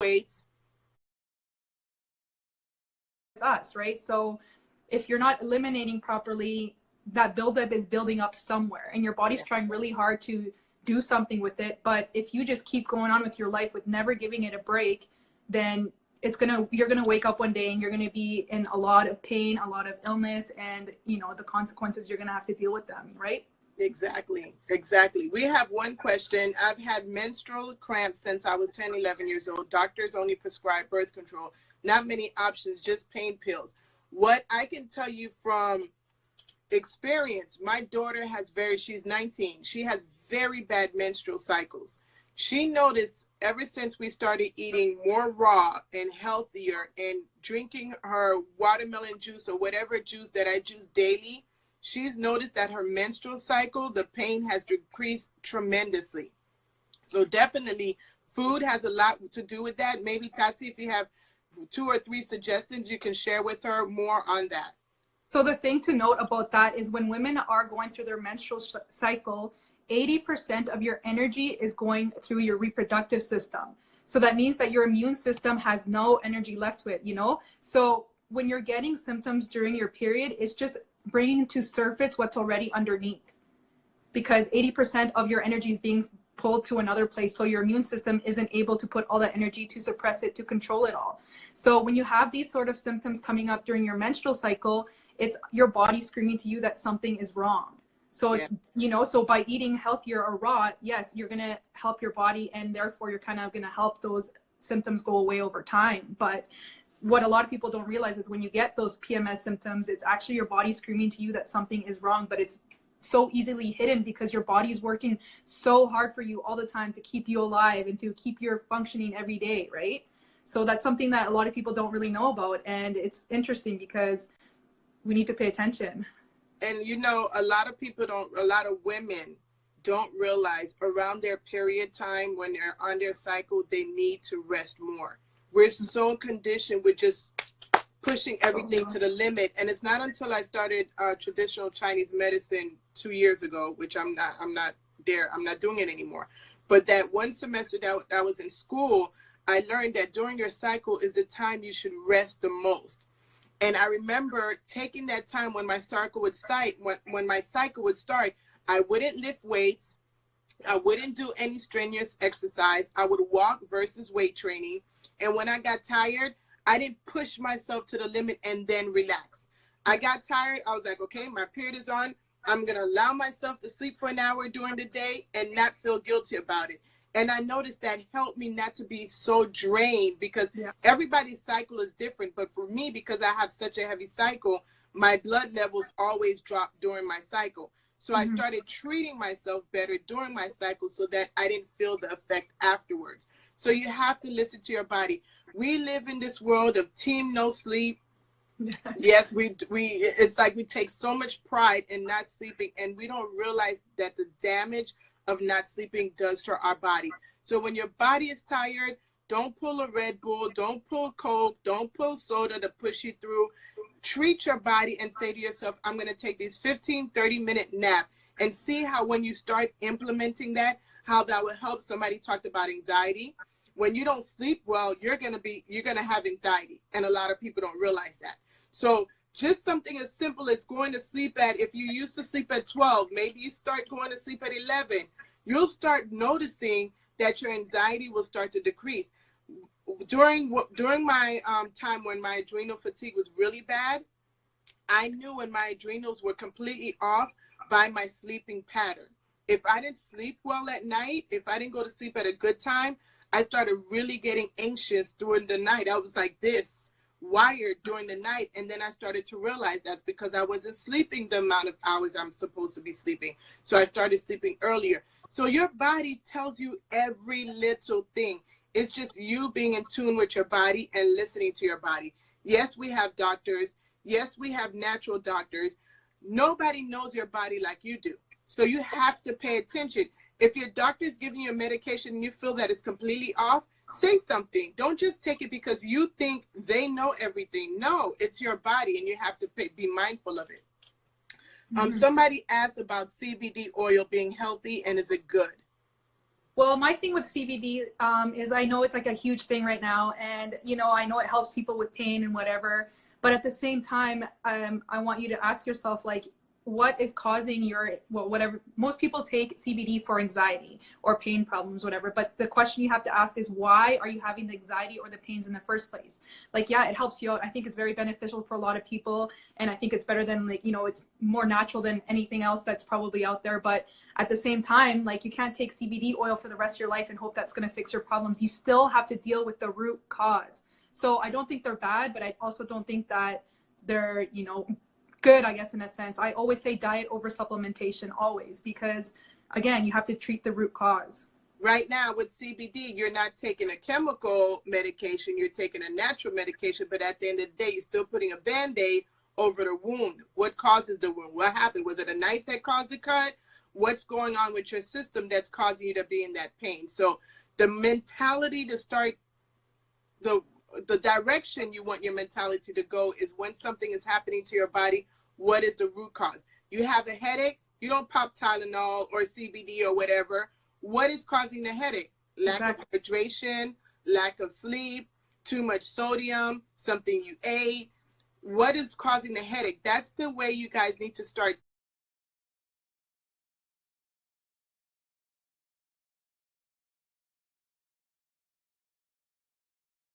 weights. Us, right? So if you're not eliminating properly, that buildup is building up somewhere, and your body's trying really hard to do something with it. But if you just keep going on with your life with never giving it a break, then you're gonna wake up one day and you're gonna be in a lot of pain, a lot of illness, and you know the consequences, you're gonna have to deal with them, right? Exactly. We have one question. I've had menstrual cramps since I was 10, 11 years old. Doctors only prescribe birth control. Not many options, just pain pills. What I can tell you from experience, my daughter she's 19. She has very bad menstrual cycles. She noticed ever since we started eating more raw and healthier and drinking her watermelon juice or whatever juice that I juice daily, she's noticed that her menstrual cycle, the pain has decreased tremendously. So definitely food has a lot to do with that. Maybe Tati, if you have 2 or 3 suggestions, you can share with her more on that. So the thing to note about that is when women are going through their menstrual cycle, 80% of your energy is going through your reproductive system. So that means that your immune system has no energy left to it, you know? So when you're getting symptoms during your period, it's just bringing to surface what's already underneath, because 80% of your energy is being pulled to another place. So your immune system isn't able to put all that energy to suppress it, to control it all. So when you have these sort of symptoms coming up during your menstrual cycle, it's your body screaming to you that something is wrong. So it's, you know, so by eating healthier or raw, yes, you're going to help your body, and therefore you're kind of going to help those symptoms go away over time. But what a lot of people don't realize is when you get those PMS symptoms, it's actually your body screaming to you that something is wrong, but it's so easily hidden because your body is working so hard for you all the time to keep you alive and to keep you functioning every day, right? So that's something that a lot of people don't really know about, and it's interesting because we need to pay attention. And you know, a lot of women don't realize around their period time, when they're on their cycle, they need to rest more. We're so conditioned with just pushing everything to the limit. And it's not until I started traditional Chinese medicine 2 years ago, which I'm not doing it anymore. But that one semester that I was in school, I learned that during your cycle is the time you should rest the most. And I remember taking that time when my cycle would start, I wouldn't lift weights. I wouldn't do any strenuous exercise. I would walk versus weight training. And when I got tired, I didn't push myself to the limit and then relax. I got tired. I was like, okay, my period is on. I'm going to allow myself to sleep for an hour during the day and not feel guilty about it. And I noticed that helped me not to be so drained, because everybody's cycle is different. But for me, because I have such a heavy cycle, my blood levels always drop during my cycle. So I started treating myself better during my cycle so that I didn't feel the effect afterwards. So you have to listen to your body. We live in this world of team no sleep. Yes, it's like we take so much pride in not sleeping, and we don't realize that the damage of not sleeping does to our body. So when your body is tired, don't pull a Red Bull, don't pull Coke, don't pull soda to push you through. Treat your body and say to yourself, I'm going to take this 15, 30-minute nap, and see how when you start implementing that, how that will help. Somebody talked about anxiety. When you don't sleep well, you're going to have anxiety. And a lot of people don't realize that. So just something as simple as going to sleep if you used to sleep at 12, maybe you start going to sleep at 11, you'll start noticing that your anxiety will start to decrease. During my time when my adrenal fatigue was really bad, I knew when my adrenals were completely off by my sleeping pattern. If I didn't sleep well at night, if I didn't go to sleep at a good time, I started really getting anxious during the night. I was like this, wired during the night. And then I started to realize that's because I wasn't sleeping the amount of hours I'm supposed to be sleeping. So I started sleeping earlier. So your body tells you every little thing. It's just you being in tune with your body and listening to your body. Yes, we have doctors. Yes, we have natural doctors. Nobody knows your body like you do. So you have to pay attention. If your doctor is giving you a medication and you feel that it's completely off, say something. Don't just take it because you think they know everything. No, it's your body, and you have to be mindful of it. Somebody asked about CBD oil being healthy, and is it good? Well, my thing with CBD is I know it's like a huge thing right now, and you know I know it helps people with pain and whatever. But at the same time, I want you to ask yourself like, what is causing your well, whatever. Most people take CBD for anxiety or pain problems, whatever. But the question you have to ask is why are you having the anxiety or the pains in the first place? Like, yeah, it helps you out. I think it's very beneficial for a lot of people, and I think it's better than like it's more natural than anything else that's probably out there. But at the same time, like you can't take CBD oil for the rest of your life and hope that's going to fix your problems. You still have to deal with the root cause. So I don't think they're bad, but I also don't think that they're, good, I guess, in a sense. I always say diet over supplementation, always, because again, you have to treat the root cause. Right now with CBD, you're not taking a chemical medication, you're taking a natural medication, but at the end of the day, you're still putting a Band-Aid over the wound. What causes the wound? What happened? Was it a knife that caused the cut? What's going on with your system that's causing you to be in that pain? So the mentality to start, the direction you want your mentality to go is when something is happening to your body, what is the root cause? You have a headache, you don't pop Tylenol or CBD or whatever. What is causing the headache? Lack of hydration, lack of sleep, too much sodium, something you ate. What is causing the headache? That's the way you guys need to start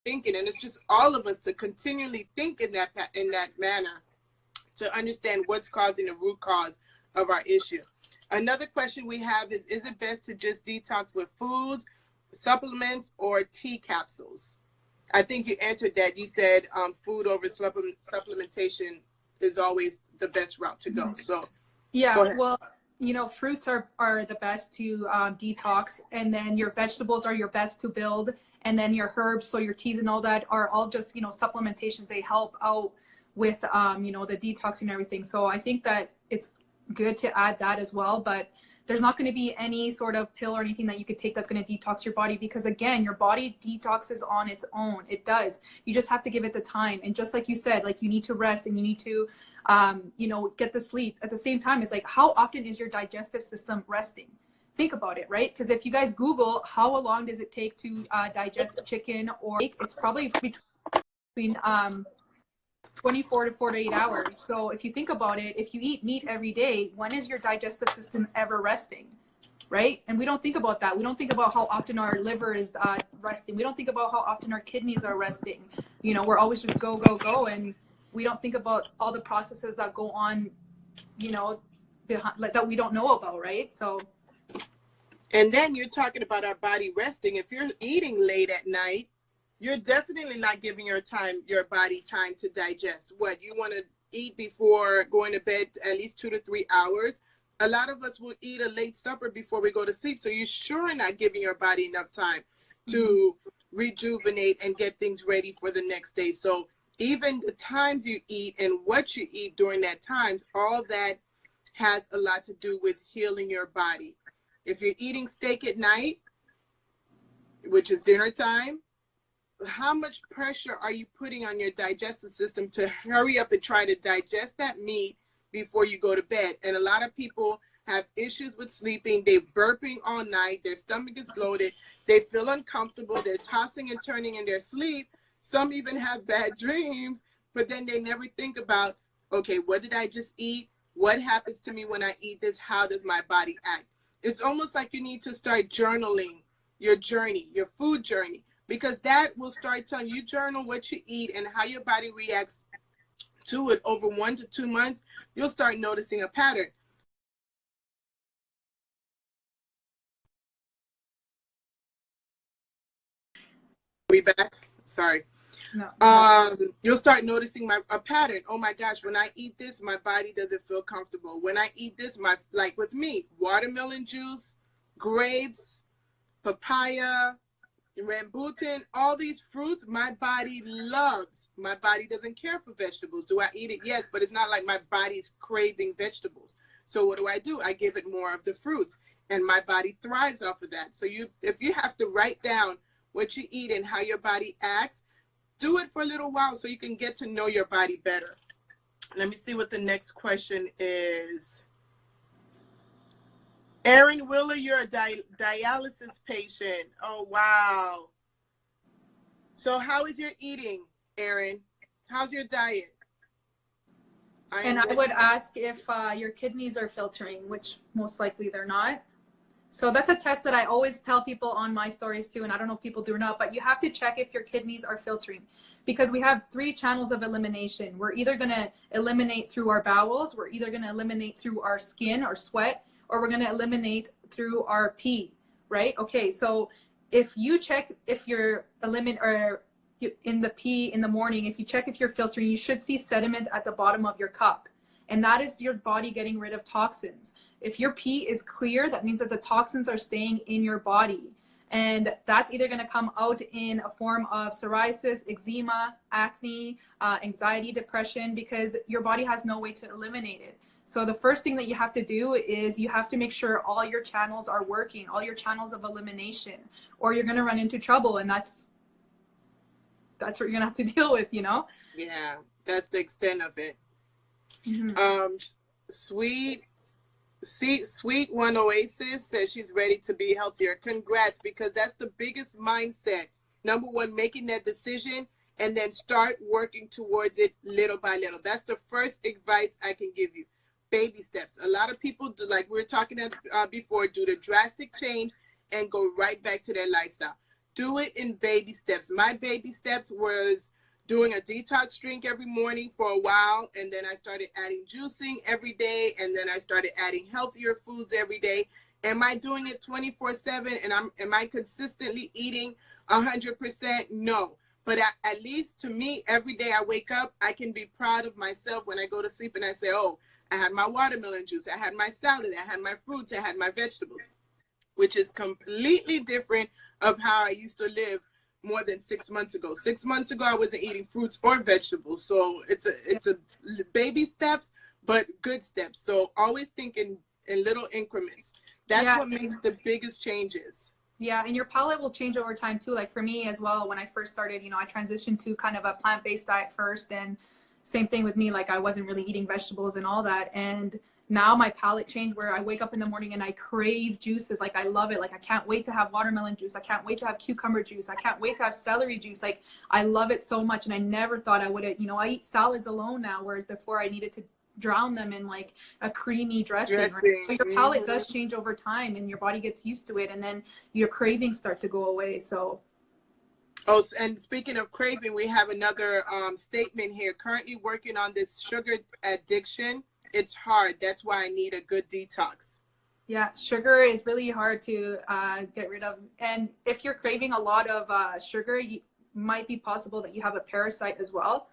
thinking. And it's just all of us to continually think in that manner to understand what's causing the root cause of our issue. Another question we have is it best to just detox with foods, supplements, or tea capsules? I think you answered that. You said food over supplementation is always the best route to go. So yeah, well, fruits are the best to detox, and then your vegetables are your best to build, and then your herbs, so your teas and all that are all just supplementation. They help out with the detox and everything. So I think that it's good to add that as well, but there's not going to be any sort of pill or anything that you could take that's going to detox your body, because again, your body detoxes on its own. It does. You just have to give it the time. And just like you said, like you need to rest and you need to get the sleep. At the same time, it's like, how often is your digestive system resting? Think about it, right? Because if you guys Google how long does it take to digest chicken or steak, it's probably between 24 to 48 hours. So if you think about it, if you eat meat every day, when is your digestive system ever resting, right? And we don't think about that. We don't think about how often our liver is resting. We don't think about how often our kidneys are resting. We're always just go, go, go. And we don't think about all the processes that go on, behind, like, that we don't know about, right? So. And then you're talking about our body resting. If you're eating late at night, you're definitely not giving your body time to digest. What you want to eat before going to bed, at least 2 to 3 hours. A lot of us will eat a late supper before we go to sleep. So you're sure not giving your body enough time to rejuvenate and get things ready for the next day. So even the times you eat and what you eat during that time, all that has a lot to do with healing your body. If you're eating steak at night, which is dinner time, how much pressure are you putting on your digestive system to hurry up and try to digest that meat before you go to bed? And a lot of people have issues with sleeping. They're burping all night. Their stomach is bloated. They feel uncomfortable. They're tossing and turning in their sleep. Some even have bad dreams, but then they never think about, okay, what did I just eat? What happens to me when I eat this? How does my body act? It's almost like you need to start journaling your journey, your food journey, because that will start telling you, journal what you eat and how your body reacts to it over 1 to 2 months. You'll start noticing a pattern. Are we back? Sorry. No. You'll start noticing a pattern. Oh my gosh, when I eat this, my body doesn't feel comfortable. When I eat this, like with me, watermelon juice, grapes, papaya, rambutan, all these fruits, my body loves. My body doesn't care for vegetables. Do I eat it? Yes, but it's not like my body's craving vegetables. So what do? I give it more of the fruits, and my body thrives off of that. So if you have to write down what you eat and how your body acts, do it for a little while so you can get to know your body better. Let me see what the next question is. Erin Willer, you're a dialysis patient. Oh, wow. So how is your eating, Erin? How's your diet? And I would ask if your kidneys are filtering, which most likely they're not. So that's a test that I always tell people on my stories too, and I don't know if people do or not, but you have to check if your kidneys are filtering, because we have 3 channels of elimination. We're either going to eliminate through our bowels, we're either going to eliminate through our skin or sweat, or we're going to eliminate through our pee, right? Okay, so if you check if you're in the pee in the morning, if you check if you're filtering, you should see sediment at the bottom of your cup. And that is your body getting rid of toxins. If your pee is clear, that means that the toxins are staying in your body. And that's either going to come out in a form of psoriasis, eczema, acne, anxiety, depression, because your body has no way to eliminate it. So the first thing that you have to do is you have to make sure all your channels are working, all your channels of elimination, or you're going to run into trouble. And that's what you're going to have to deal with, you know? Yeah, that's the extent of it. Mm-hmm. Sweet One Oasis says she's ready to be healthier. Congrats, because that's the biggest mindset. Number one, making that decision and then start working towards it little by little. That's the first advice I can give you. Baby steps. A lot of people do, like we were talking before, do the drastic change and go right back to their lifestyle. Do it in baby steps. My baby steps was doing a detox drink every morning for a while, and then I started adding juicing every day, and then I started adding healthier foods every day. Am I doing it 24/7, and am I consistently eating 100%? No. But at least to me, every day I wake up, I can be proud of myself when I go to sleep and I say, oh, I had my watermelon juice, I had my salad, I had my fruits, I had my vegetables, which is completely different of how I used to live more than 6 months ago. 6 months ago, I wasn't eating fruits or vegetables. So it's a baby steps, but good steps. So always thinking in little increments. That's what makes the biggest changes. Yeah, and your palate will change over time too. Like for me as well, when I first started, you know, I transitioned to kind of a plant-based diet first, and same thing with me. Like I wasn't really eating vegetables and all that, and now my palate changed where I wake up in the morning and I crave juices. Like I love it. Like I can't wait to have watermelon juice. I can't wait to have cucumber juice. I can't wait to have celery juice. Like I love it so much. And I never thought I would have, you know, I eat salads alone now, whereas before I needed to drown them in like a creamy dressing. Right? So your palate does change over time and your body gets used to it, and then your cravings start to go away. So oh, and speaking of craving, we have another statement here. Currently working on this sugar addiction. It's hard. That's why I need a good detox. Yeah, sugar is really hard to get rid of. And if you're craving a lot of sugar, it might be possible that you have a parasite as well.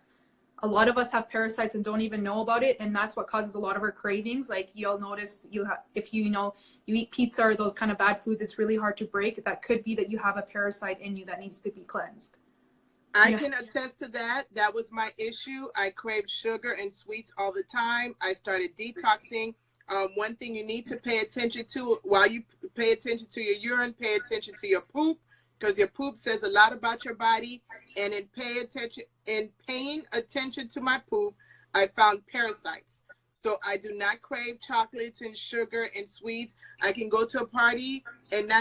A lot of us have parasites and don't even know about it, and that's what causes a lot of our cravings. Like you'll notice if you eat pizza or those kind of bad foods, it's really hard to break. That could be that you have a parasite in you that needs to be cleansed. I can attest to that. That was my issue. I craved sugar and sweets all the time. I started detoxing. One thing you need to pay attention to while you pay attention to your urine, pay attention to your poop, because your poop says a lot about your body. And in paying attention to my poop, I found parasites. So I do not crave chocolates and sugar and sweets. I can go to a party and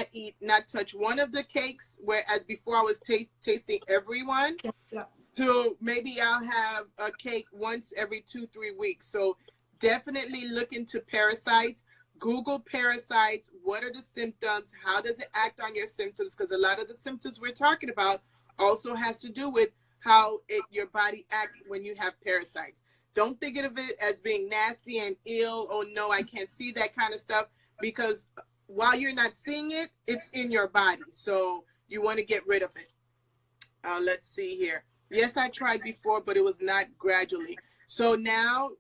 not touch one of the cakes, whereas before I was tasting everyone. Yeah. So maybe I'll have a cake once every 2-3 weeks. So definitely look into parasites. Google parasites. What are the symptoms? How does it act on your symptoms? Because a lot of the symptoms we're talking about also has to do with how your body acts when you have parasites. Don't think of it as being nasty and ill. Oh, no, I can't see that kind of stuff. Because while you're not seeing it, it's in your body. So you want to get rid of it. Let's see here. Yes, I tried before, but it was not gradually. So now,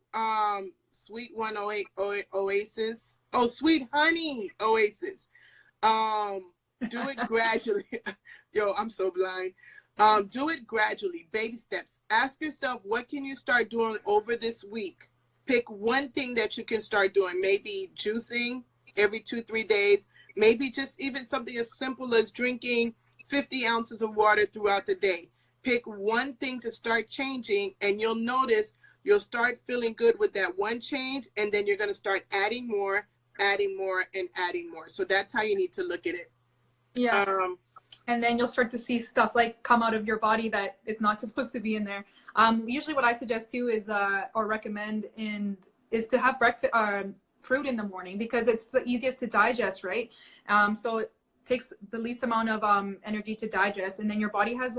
Sweet One Oasis. Oh, Sweet Honey Oasis. Do it gradually. Yo, I'm so blind. Do it gradually, baby steps. Ask yourself, what can you start doing over this week? Pick one thing that you can start doing. Maybe juicing every 2-3 days. Maybe just even something as simple as drinking 50 ounces of water throughout the day. Pick one thing to start changing, and you'll notice you'll start feeling good with that one change, and then you're going to start adding more adding more and adding more. So that's how you need to look at it. Yeah. And then you'll start to see stuff like come out of your body that it's not supposed to be in there. Usually what I suggest too is, or recommend is to have breakfast, fruit in the morning, because it's the easiest to digest, right? So it takes the least amount of energy to digest, and then your body has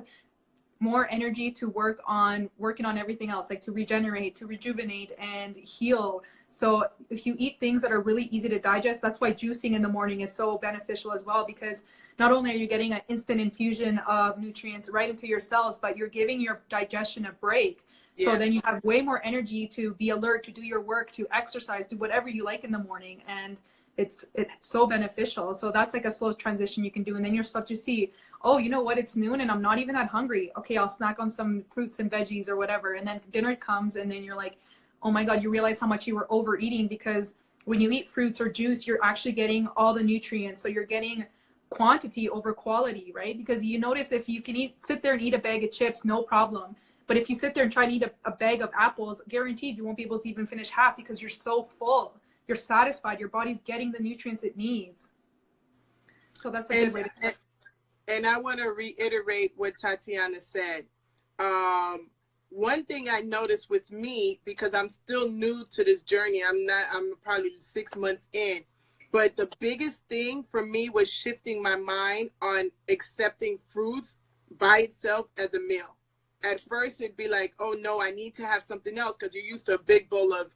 more energy to working on everything else, like to regenerate, to rejuvenate, and heal. So if you eat things that are really easy to digest, that's why juicing in the morning is so beneficial as well, because not only are you getting an instant infusion of nutrients right into your cells, but you're giving your digestion a break. So Yes. then you have way more energy to be alert, to do your work, to exercise, do whatever you like in the morning. And it's so beneficial. So that's like a slow transition you can do. And then you'll start to see, oh, you know what, it's noon and I'm not even that hungry. Okay, I'll snack on some fruits and veggies or whatever. And then dinner comes, and then you're like, oh my God, you realize how much you were overeating, because when you eat fruits or juice, you're actually getting all the nutrients. So you're getting quantity over quality, right? Because you notice if you can sit there and eat a bag of chips, no problem. But if you sit there and try to eat a bag of apples, guaranteed you won't be able to even finish half, because you're so full. You're satisfied. Your body's getting the nutrients it needs. So that's a good way to start. And I want to reiterate what Tatiana said. One thing I noticed with me, because I'm still new to this journey, I'm probably 6 months in, but the biggest thing for me was shifting my mind on accepting fruits by itself as a meal. At first, it'd be like, oh no, I need to have something else, because you're used to a big bowl of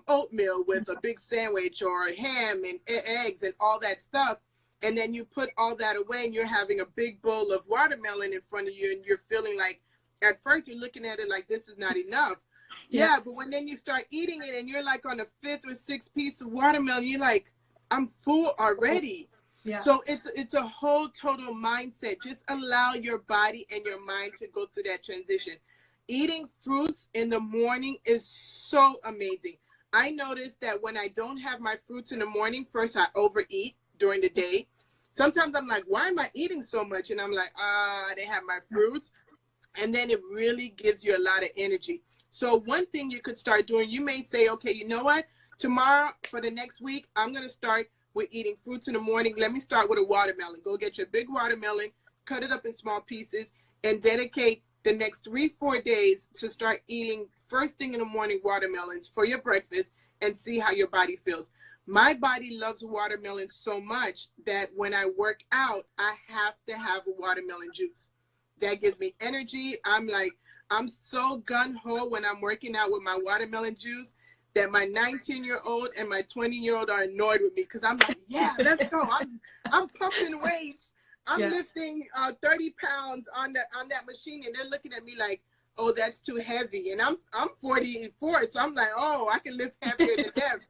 oatmeal with a big sandwich or ham and eggs and all that stuff. And then you put all that away and you're having a big bowl of watermelon in front of you, and you're feeling like, at first you're looking at it like this is not enough. Yeah, but when then you start eating it and you're like on the 5th or 6th piece of watermelon, you're like, I'm full already. Yeah. So it's a whole total mindset. Just allow your body and your mind to go through that transition. Eating fruits in the morning is so amazing. I noticed that when I don't have my fruits in the morning, first I overeat during the day. Sometimes I'm like, why am I eating so much? And I'm like, I didn't have my fruits. And then it really gives you a lot of energy. So one thing you could start doing, you may say, okay, you know what? Tomorrow for the next week, I'm going to start with eating fruits in the morning. Let me start with a watermelon. Go get your big watermelon, cut it up in small pieces, and dedicate the next 3-4 days to start eating first thing in the morning watermelons for your breakfast, and see how your body feels. My body loves watermelon so much that when I work out, I have to have a watermelon juice. That gives me energy. I'm so gun-ho when I'm working out with my watermelon juice that my 19-year-old and my 20-year-old are annoyed with me, because I'm like, yeah, let's go. I'm pumping weights. I'm lifting 30 pounds on that machine, and they're looking at me like, oh, that's too heavy. And I'm 44, so I'm like, oh, I can lift heavier than them.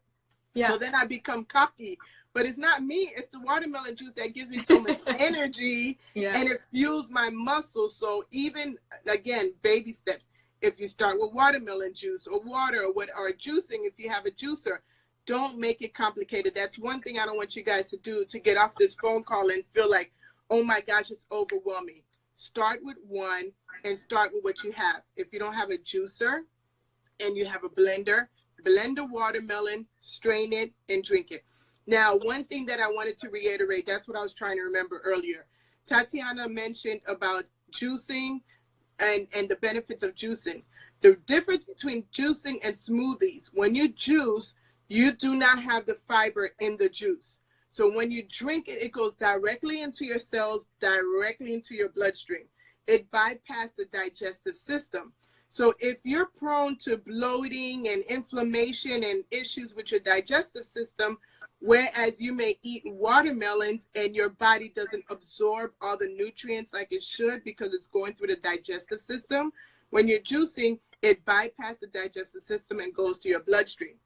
So then I become cocky. But it's not me. It's the watermelon juice that gives me so much energy, and it fuels my muscles. So even, again, baby steps. If you start with watermelon juice or water or juicing, if you have a juicer, don't make it complicated. That's one thing I don't want you guys to do, to get off this phone call and feel like, oh my gosh, it's overwhelming. Start with one and start with what you have. If you don't have a juicer and you have a blender, blend the watermelon, strain it, and drink it. Now, one thing that I wanted to reiterate, that's what I was trying to remember earlier. Tatiana mentioned about juicing and the benefits of juicing. The difference between juicing and smoothies, when you juice, you do not have the fiber in the juice. So when you drink it, it goes directly into your cells, directly into your bloodstream. It bypasses the digestive system. So if you're prone to bloating and inflammation and issues with your digestive system, whereas you may eat watermelons and your body doesn't absorb all the nutrients like it should because it's going through the digestive system, when you're juicing, it bypasses the digestive system and goes to your bloodstream.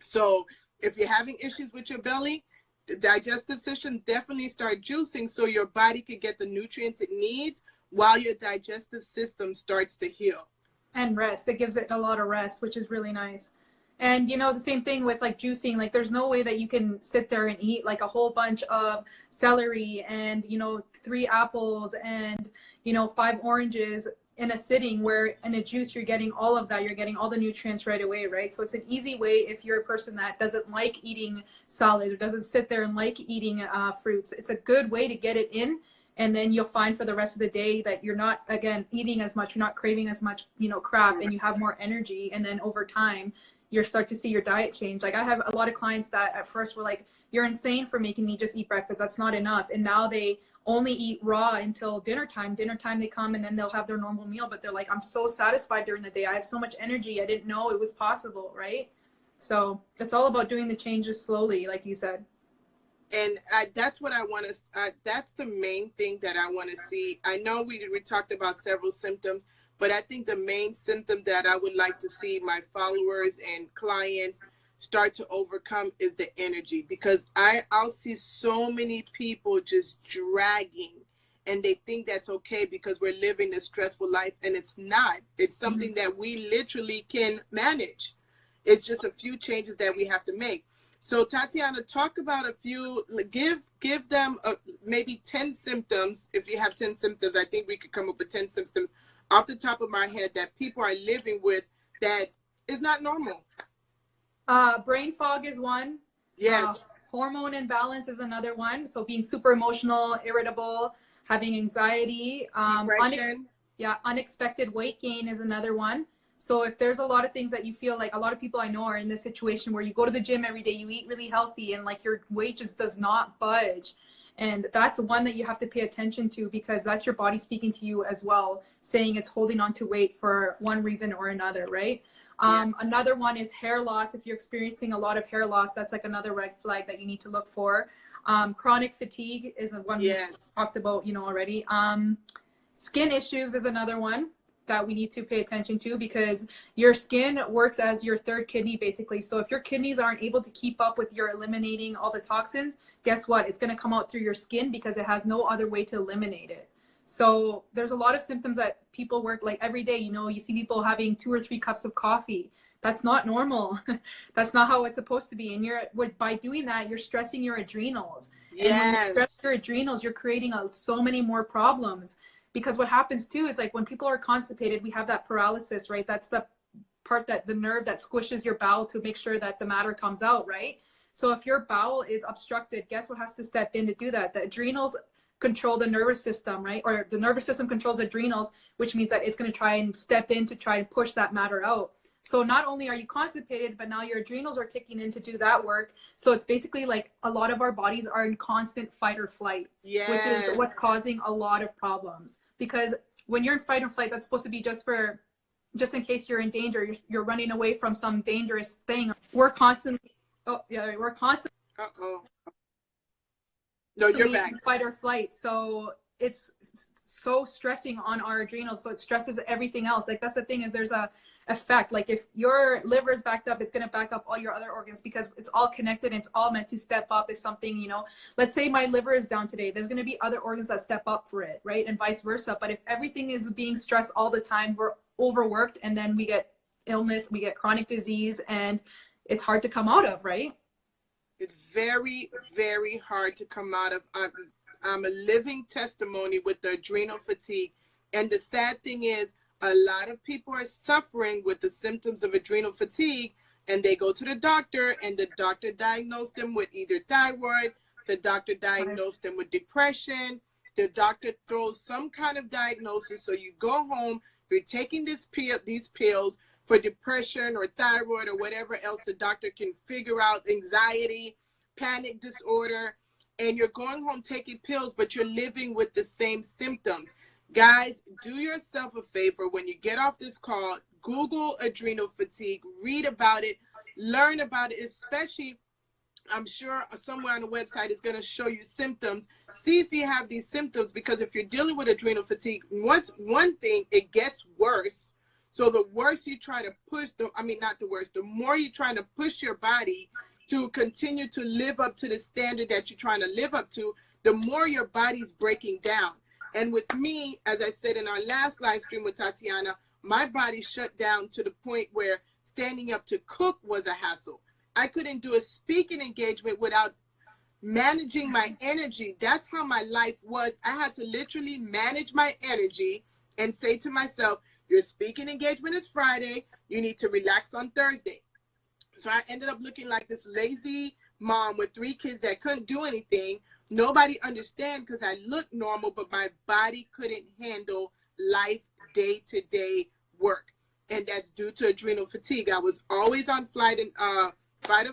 So if you're having issues with your belly, the digestive system, definitely start juicing so your body can get the nutrients it needs while your digestive system starts to heal. And rest. It gives it a lot of rest, which is really nice. And you know, the same thing with like juicing, like there's no way that you can sit there and eat like a whole bunch of celery and, you know, 3 apples and, you know, 5 oranges in a sitting, where in a juice you're getting all of that, you're getting all the nutrients right away, right? So it's an easy way if you're a person that doesn't like eating salads or doesn't sit there and like eating fruits. It's a good way to get it in, and then you'll find for the rest of the day that you're not, again, eating as much, you're not craving as much, you know, crap, and you have more energy. And then over time you start to see your diet change. Like I have a lot of clients that at first were like, you're insane for making me just eat breakfast, that's not enough. And now they only eat raw until dinner time they come, and then they'll have their normal meal, but they're like, I'm so satisfied during the day, I have so much energy, I didn't know it was possible, right? So it's all about doing the changes slowly, like you said. And that's what I want to, that's the main thing that I want to see. I know we talked about several symptoms, but I think the main symptom that I would like to see my followers and clients start to overcome is the energy, because I'll see so many people just dragging, and they think that's okay because we're living a stressful life, and it's not. It's something that we literally can manage. It's just a few changes that we have to make. So Tatiana, talk about a few, give them maybe 10 symptoms. If you have 10 symptoms, I think we could come up with 10 symptoms off the top of my head that people are living with that is not normal. Brain fog is one. Yes. Hormone imbalance is another one. So being super emotional, irritable, having anxiety. Depression. Unexpected weight gain is another one. So if there's a lot of things that you feel like, a lot of people I know are in this situation where you go to the gym every day, you eat really healthy, and like your weight just does not budge. And that's one that you have to pay attention to, because that's your body speaking to you as well, saying it's holding on to weight for one reason or another, right? Another one is hair loss. If you're experiencing a lot of hair loss, that's like another red flag that you need to look for. Chronic fatigue is one we talked about, you know, already. Skin issues is another one that we need to pay attention to, because your skin works as your third kidney, basically. So if your kidneys aren't able to keep up with your eliminating all the toxins, guess what? It's going to come out through your skin, because it has no other way to eliminate it. So there's a lot of symptoms that people work like every day. You know, you see people having 2 or 3 cups of coffee. That's not normal. That's not how it's supposed to be. And by doing that, you're stressing your adrenals. Yes. And when you stress your adrenals, you're creating so many more problems. Because what happens too is, like, when people are constipated, we have that paralysis, right? That's the part, that the nerve that squishes your bowel to make sure that the matter comes out, right? So if your bowel is obstructed, guess what has to step in to do that? The adrenals control the nervous system, right? Or the nervous system controls adrenals, which means that it's going to try and step in to try and push that matter out. So not only are you constipated, but now your adrenals are kicking in to do that work. So it's basically like a lot of our bodies are in constant fight or flight, which is what's causing a lot of problems. Because when you're in fight or flight, that's supposed to be just in case you're in danger, you're running away from some dangerous thing. We're constantly, no, you're back. Fight or flight. So it's so stressing on our adrenals. So it stresses everything else. Like, that's the thing, is there's a effect. Like, if your liver is backed up, it's going to back up all your other organs, because it's all connected and it's all meant to step up. If something, you know, let's say my liver is down today, there's going to be other organs that step up for it, right? And vice versa. But if everything is being stressed all the time, we're overworked, and then we get illness, we get chronic disease, and it's hard to come out of, right? It's very, very hard to come out of. I'm a living testimony with the adrenal fatigue. And the sad thing is, a lot of people are suffering with the symptoms of adrenal fatigue, and they go to the doctor, and the doctor diagnosed them with either thyroid, the doctor diagnosed them with depression, the doctor throws some kind of diagnosis. So you go home, you're taking these pills for depression or thyroid or whatever else the doctor can figure out, anxiety, panic disorder, and you're going home taking pills, but you're living with the same symptoms. Guys, do yourself a favor. When you get off this call, Google adrenal fatigue, read about it, learn about it, especially, I'm sure somewhere on the website is going to show you symptoms. See if you have these symptoms, because if you're dealing with adrenal fatigue, one thing, it gets worse. So the worse you try to push, the more you're trying to push your body to continue to live up to the standard that you're trying to live up to, the more your body's breaking down. And with me, as I said in our last live stream with Tatiana, my body shut down to the point where standing up to cook was a hassle. I couldn't do a speaking engagement without managing my energy. That's how my life was. I had to literally manage my energy and say to myself, your speaking engagement is Friday. You need to relax on Thursday. So I ended up looking like this lazy mom with 3 kids that couldn't do anything. Nobody understand because I looked normal, but my body couldn't handle life day-to-day work. And that's due to adrenal fatigue. I was always on fight or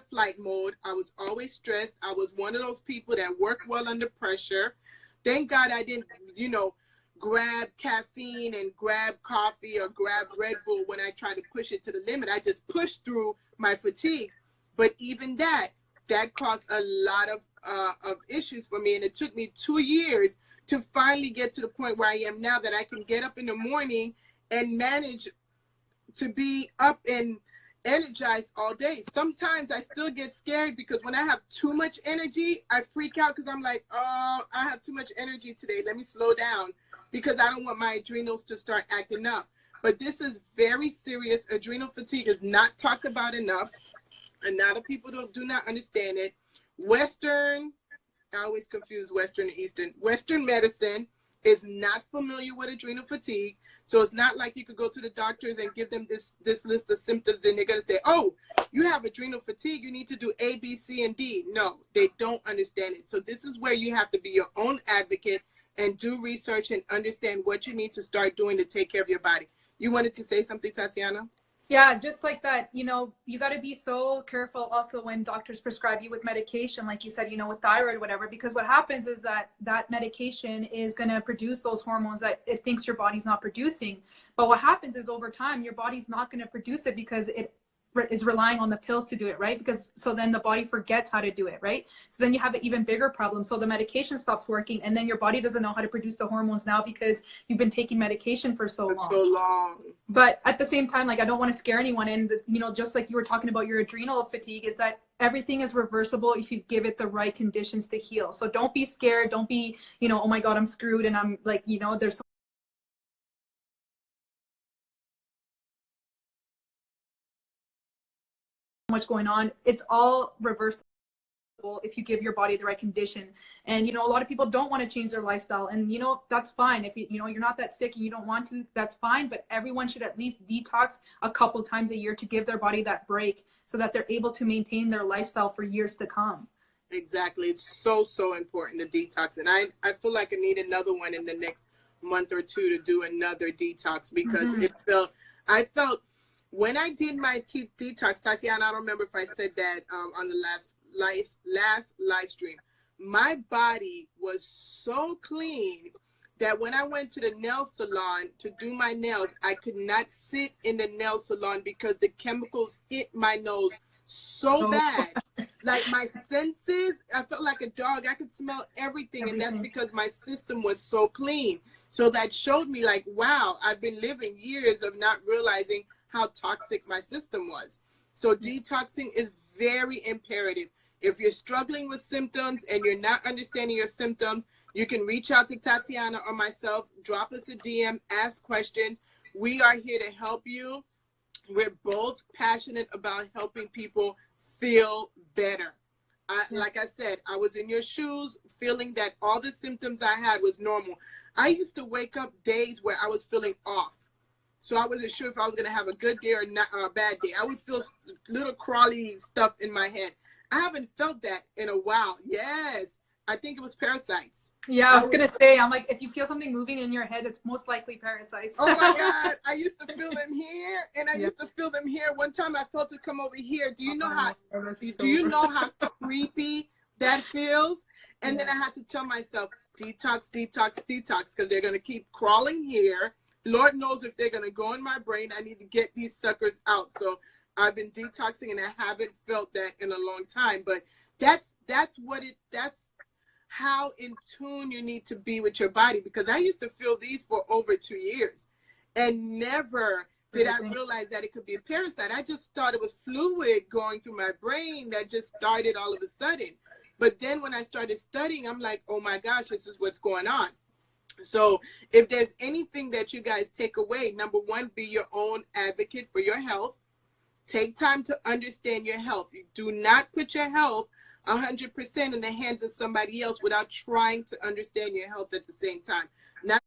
flight mode. I was always stressed. I was one of those people that work well under pressure. Thank God I didn't, grab caffeine and grab coffee or grab Red Bull when I tried to push it to the limit. I just pushed through my fatigue. But even that caused a lot of issues for me. And it took me 2 years to finally get to the point where I am now, that I can get up in the morning and manage to be up and energized all day. Sometimes I still get scared because when I have too much energy, I freak out because I'm like, oh, I have too much energy today. Let me slow down, because I don't want my adrenals to start acting up. But this is very serious. Adrenal fatigue is not talked about enough. A lot of people do not understand it. I always confuse Western and Eastern. Western medicine is not familiar with adrenal fatigue. So it's not like you could go to the doctors and give them this list of symptoms and they're going to say, oh, you have adrenal fatigue. You need to do A, B, C, and D. No, they don't understand it. So this is where you have to be your own advocate and do research and understand what you need to start doing to take care of your body. You wanted to say something, Tatiana? Yeah, just like that, you got to be so careful also when doctors prescribe you with medication, like you said, with thyroid, whatever, because what happens is that medication is going to produce those hormones that it thinks your body's not producing. But what happens is over time, your body's not going to produce it because it is relying on the pills to do it, right? So then the body forgets how to do it, right? So then you have an even bigger problem. So the medication stops working, and then your body doesn't know how to produce the hormones now because you've been taking medication for so long. But at the same time, like, I don't want to scare anyone. And, just like you were talking about your adrenal fatigue, is that everything is reversible if you give it the right conditions to heal. So don't be scared. Don't be, oh my God, I'm screwed. And I'm like, there's so much going on. It's all reversible if you give your body the right condition. And a lot of people don't want to change their lifestyle, and that's fine. If you're not that sick and you don't want to, that's fine. But everyone should at least detox a couple times a year to give their body that break so that they're able to maintain their lifestyle for years to come. Exactly. It's so important to detox. And I feel like I need another one in the next month or two to do another detox, because I felt when I did my detox, Tatiana, I don't remember if I said that on the last live stream, my body was so clean that when I went to the nail salon to do my nails, I could not sit in the nail salon because the chemicals hit my nose so bad. Like my senses, I felt like a dog. I could smell everything. And that's because my system was so clean. So that showed me like, wow, I've been living years of not realizing how toxic my system was. So detoxing is very imperative. If you're struggling with symptoms and you're not understanding your symptoms, you can reach out to Tatiana or myself, drop us a DM, ask questions. We are here to help you. We're both passionate about helping people feel better. Like I said, I was in your shoes, feeling that all the symptoms I had was normal. I used to wake up days where I was feeling off. So I wasn't sure if I was going to have a good day or not, a bad day. I would feel little crawly stuff in my head. I haven't felt that in a while. Yes. I think it was parasites. Yeah, I was going to say, I'm like, if you feel something moving in your head, it's most likely parasites. Oh my God. I used to feel them here and I used to feel them here. One time I felt it come over here. Do you know how creepy that feels? And then I had to tell myself, detox, detox, detox, because they're going to keep crawling here. Lord knows if they're going to go in my brain, I need to get these suckers out. So I've been detoxing and I haven't felt that in a long time. But that's how in tune you need to be with your body, because I used to feel these for over 2 years and never did I realize that it could be a parasite. I just thought it was fluid going through my brain that just started all of a sudden. But then when I started studying, I'm like, oh my gosh, this is what's going on. So if there's anything that you guys take away, number one, be your own advocate for your health. Take time to understand your health. You do not put your health 100% in the hands of somebody else without trying to understand your health at the same time. Not